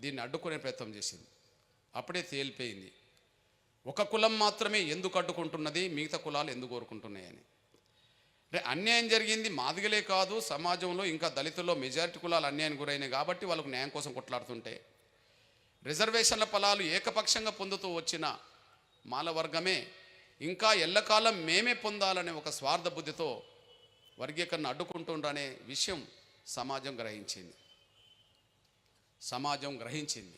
దీన్ని అడ్డుకునే ప్రయత్నం చేసింది. అప్పుడే తేలిపోయింది ఒక కులం మాత్రమే ఎందుకు అడ్డుకుంటున్నది, మిగతా కులాలు ఎందుకు కోరుకుంటున్నాయని. అంటే అన్యాయం జరిగింది మాదిగలే కాదు, సమాజంలో ఇంకా దళితుల్లో మెజారిటీ కులాలు అన్యాయం గురైనాయి కాబట్టి వాళ్ళకు న్యాయం కోసం కొట్లాడుతుంటే, రిజర్వేషన్ల ఫలాలు ఏకపక్షంగా పొందుతూ వచ్చిన మాల వర్గమే ఇంకా ఎల్లకాలం మేమే పొందాలనే ఒక స్వార్థ బుద్ధితో వర్గీకరణ అడ్డుకుంటుండ్రనే విషయం సమాజం గ్రహించింది.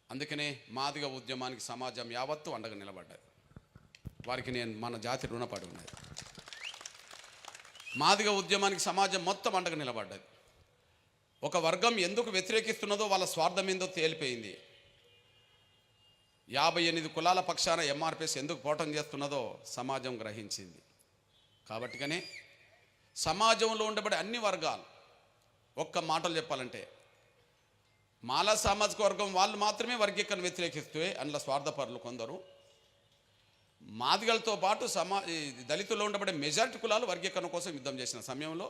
అందుకనే మాదిగ ఉద్యమానికి సమాజం యావత్తు అండగా నిలబడ్డది. వారికి నేను మన జాతి రుణపడి ఉన్నది. మాదిగ ఉద్యమానికి సమాజం మొత్తం అండగా నిలబడ్డది. ఒక వర్గం ఎందుకు వ్యతిరేకిస్తున్నదో వాళ్ళ స్వార్థం ఏందో తేలిపోయింది. 58 కులాల పక్షాన ఎంఆర్పిఎస్ ఎందుకు పోరాటం చేస్తున్నదో సమాజం గ్రహించింది. కాబట్టిగానే సమాజంలో ఉండబడే అన్ని వర్గాలు, ఒక్క మాటలు చెప్పాలంటే మాలా సామాజిక వర్గం వాళ్ళు మాత్రమే వర్గీకరణ వ్యతిరేకిస్తే అందులో స్వార్థపరులు కొందరు, మాదిగలతో పాటు దళితుల్లో ఉండబడే మెజారిటీ కులాలు వర్గీకరణ కోసం యుద్ధం చేసిన సమయంలో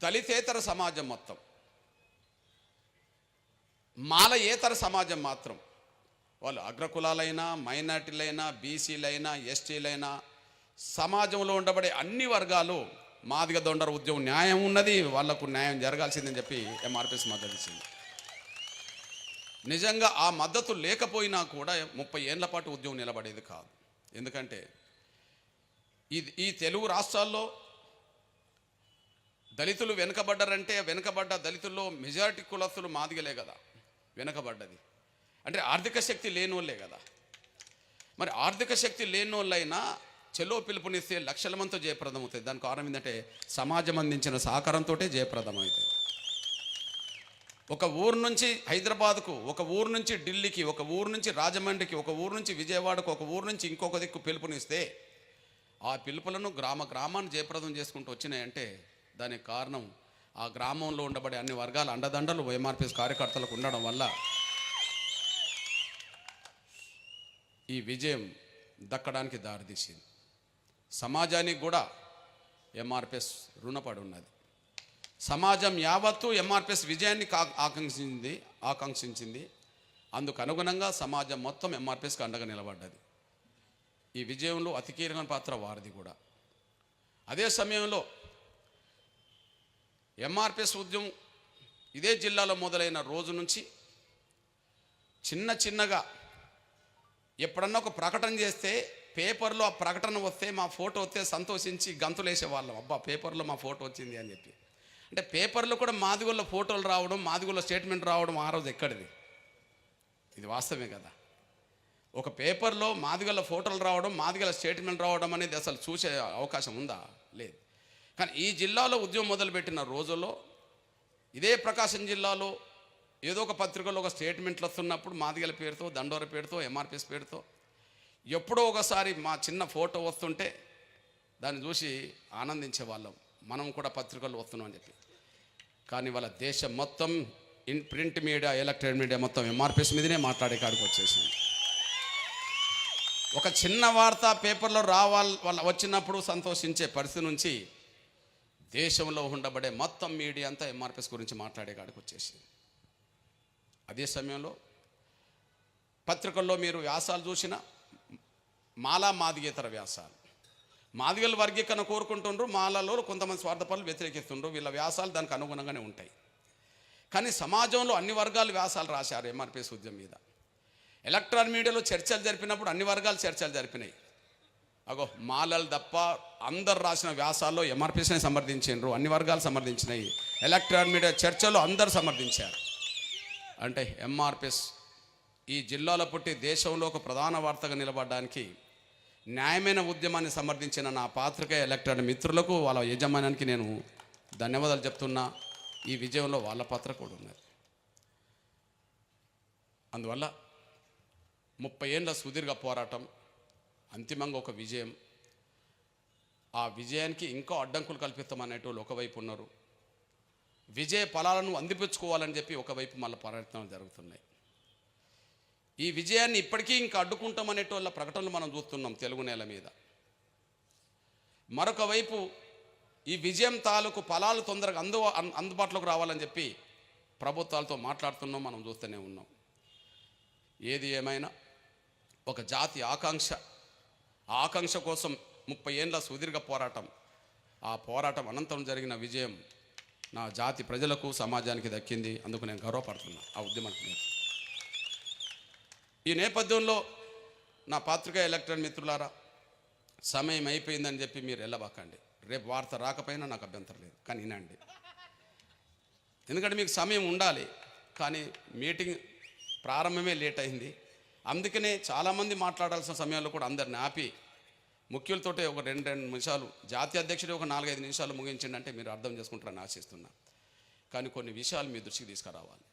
దళితేతర సమాజం మొత్తం, మాలయేతర సమాజం మాత్రం, వాళ్ళు అగ్రకులాలైనా, మైనార్టీలైనా, బీసీలైనా, ఎస్టీలైనా, సమాజంలో ఉండబడే అన్ని వర్గాలు మాదిగ దొండర ఉద్యమం న్యాయం ఉన్నది, వాళ్లకు న్యాయం జరగాల్సిందని చెప్పి ఎంఆర్పిఎస్ మద్దతు ఇచ్చింది. నిజంగా ఆ మద్దతు లేకపోయినా కూడా 30 ఏళ్ల పాటు ఉద్యమం నిలబడేది కాదు. ఎందుకంటే ఈ తెలుగు రాష్ట్రాల్లో దళితులు వెనుకబడ్డారంటే, వెనుకబడ్డ దళితుల్లో మెజారిటీ కులస్తులు మాదిగలే కదా వెనుకబడ్డది. అంటే ఆర్థిక శక్తి లేని వాళ్ళే కదా. మరి ఆర్థిక శక్తి లేని వాళ్ళైనా చెలో పిలుపునిస్తే లక్షల మందితో జయప్రదం అవుతుంది. దానికి కారణం ఏంటంటే సమాజం అందించిన సహకారంతో జయప్రదం అవుతుంది. ఒక ఊరు నుంచి హైదరాబాద్కు, ఒక ఊరు నుంచి ఢిల్లీకి, ఒక ఊరు నుంచి రాజమండ్రికి, ఒక ఊరు నుంచి విజయవాడకు, ఒక ఊరు నుంచి ఇంకొక దిక్కు పిలుపునిస్తే ఆ పిలుపులను గ్రామాన్ని జయప్రదం చేసుకుంటూ వచ్చినాయంటే దానికి కారణం ఆ గ్రామంలో ఉండబడే అన్ని వర్గాల అండదండలు ఎంఆర్పిఎస్ కార్యకర్తలకు ఉండడం వల్ల ఈ విజయం దక్కడానికి దారితీసింది. సమాజానికి కూడా ఎంఆర్పిఎస్ రుణపడి ఉన్నది. సమాజం యావత్తు ఎంఆర్పిఎస్ విజయాన్ని ఆకాంక్షించింది. అందుకు అనుగుణంగా సమాజం మొత్తం ఎంఆర్పిఎస్కి అండగా నిలబడ్డది. ఈ విజయంలో అతి కీలకమైన పాత్ర వారిది కూడా. అదే సమయంలో ఎంఆర్పిఎస్ ఉద్యమం ఇదే జిల్లాలో మొదలైన రోజు నుంచి చిన్నగా ఎప్పుడన్నా ఒక ప్రకటన చేస్తే పేపర్లో ఆ ప్రకటన వస్తే మా ఫోటో వస్తే సంతోషించి గంతులేసేవాళ్ళం, అబ్బా పేపర్లో మా ఫోటో వచ్చింది అని చెప్పి. అంటే పేపర్లో కూడా మాదిగోళ్ళ ఫోటోలు రావడం, మాదిగోళ్ళ స్టేట్మెంట్ రావడం ఆ రోజు ఎక్కడిది? ఇది వాస్తవమే కదా. ఒక పేపర్లో మాదిగోళ్ళ ఫోటోలు రావడం, మాదిగోళ్ళ స్టేట్మెంట్ రావడం అనేది అసలు చూసే అవకాశం ఉందా? లేదు. కానీ ఈ జిల్లాలో ఉద్యమం మొదలుపెట్టిన రోజుల్లో ఇదే ప్రకాశం జిల్లాలో ఏదో ఒక పత్రికలో ఒక స్టేట్మెంట్లు వస్తున్నప్పుడు మాదిగల పేరుతో, దండోర పేరుతో, ఎంఆర్పిఎస్ పేరుతో ఎప్పుడో ఒకసారి మా చిన్న ఫోటో వస్తుంటే దాన్ని చూసి ఆనందించే వాళ్ళం, మనం కూడా పత్రికల్లో వస్తున్నాం అని చెప్పి. కానీ వాళ్ళ దేశం మొత్తం ప్రింట్ మీడియా, ఎలక్ట్రానిక్ మీడియా మొత్తం ఎంఆర్పిఎస్ మీదనే మాట్లాడే కాడికి వచ్చేసింది. ఒక చిన్న వార్త పేపర్లో వాళ్ళ వచ్చినప్పుడు సంతోషించే పరిస్థితి నుంచి దేశంలో ఉండబడే మొత్తం మీడియా అంతా ఎంఆర్పిఎస్ గురించి మాట్లాడే కాడికి వచ్చేసింది. అదే సమయంలో పత్రికల్లో మీరు వ్యాసాలు చూసిన మాదిగేతర వ్యాసాలు, మాదిగల వర్గీకరణ కోరుకుంటుండ్రు, మాలలో కొంతమంది స్వార్థపరులు వ్యతిరేకిస్తుండ్రు. వీళ్ళ వ్యాసాలు దానికి అనుగుణంగానే ఉంటాయి. కానీ సమాజంలో అన్ని వర్గాలు వ్యాసాలు రాశారు ఎంఆర్పిఎస్ ఉద్యమం మీద. ఎలక్ట్రానిక్ మీడియాలో చర్చలు జరిపినప్పుడు అన్ని వర్గాలు చర్చలు జరిపినాయి. అగో మాలలు తప్ప అందరు రాసిన వ్యాసాల్లో ఎంఆర్పిఎస్ని సమర్థించారు, అన్ని వర్గాలు సమర్థించినాయి. ఎలక్ట్రానిక్ మీడియా చర్చలు అందరు సమర్థించారు. అంటే ఎంఆర్పిఎస్ ఈ జిల్లాలో పుట్టి దేశంలో ఒక ప్రధాన వార్తగా నిలబడడానికి న్యాయమైన ఉద్యమాన్ని సమర్థించిన నా పాత్రికేయ ఎలక్ట్రానిక్ మిత్రులకు, వాళ్ళ యజమానానికి నేను ధన్యవాదాలు చెప్తున్నా. ఈ విజయంలో వాళ్ళ పాత్ర కూడా ఉన్నది. అందువల్ల 30 ఏళ్ళ సుదీర్ఘ పోరాటం అంతిమంగా ఒక విజయం. ఆ విజయానికి ఇంకా అడ్డంకులు కల్పిస్తామనేటోళ్ళు ఒకవైపు ఉన్నారు. విజయ ఫలాలను అందిపుచ్చుకోవాలని చెప్పి ఒకవైపు మళ్ళీ ప్రయత్నాలు జరుగుతున్నాయి. ఈ విజయాన్ని ఇప్పటికీ ఇంకా అడ్డుకుంటామనేటోళ్ళ ప్రకటనలు మనం చూస్తున్నాం తెలుగు నేల మీద. మరొక వైపు ఈ విజయం తాలూకు ఫలాలు తొందరగా అందుబాటులోకి రావాలని చెప్పి ప్రభుత్వాలతో మాట్లాడుతున్నాం, మనం చూస్తూనే ఉన్నాం. ఏది ఏమైనా ఒక జాతి ఆకాంక్ష కోసం 30 ఏళ్ళ సుదీర్ఘ పోరాటం, ఆ పోరాటం అనంతరం జరిగిన విజయం నా జాతి ప్రజలకు, సమాజానికి దక్కింది. అందుకు నేను గర్వపడుతున్నా ఆ ఉద్యమానికి. ఈ నేపథ్యంలో నా పాత్రికా ఎలక్ట్రానిక్ మిత్రులారా, సమయం అయిపోయిందని చెప్పి మీరు వెళ్ళబాకండి. రేపు వార్త రాకపోయినా నాకు అభ్యంతరం లేదు, కానీ వినండి. ఎందుకంటే మీకు సమయం ఉండాలి, కానీ మీటింగ్ ప్రారంభమే లేట్ అయింది. అందుకనే చాలామంది మాట్లాడాల్సిన సమయంలో కూడా అందరిని ఆపి ముఖ్యులతోటే ఒక 2 నిమిషాలు, జాతీయ అధ్యక్షుడు ఒక 4-5 నిమిషాలు ముగించిందంటే మీరు అర్థం చేసుకుంటారని ఆశిస్తున్నా. కానీ కొన్ని విషయాలు మీ దృష్టికి తీసుకురావాలి.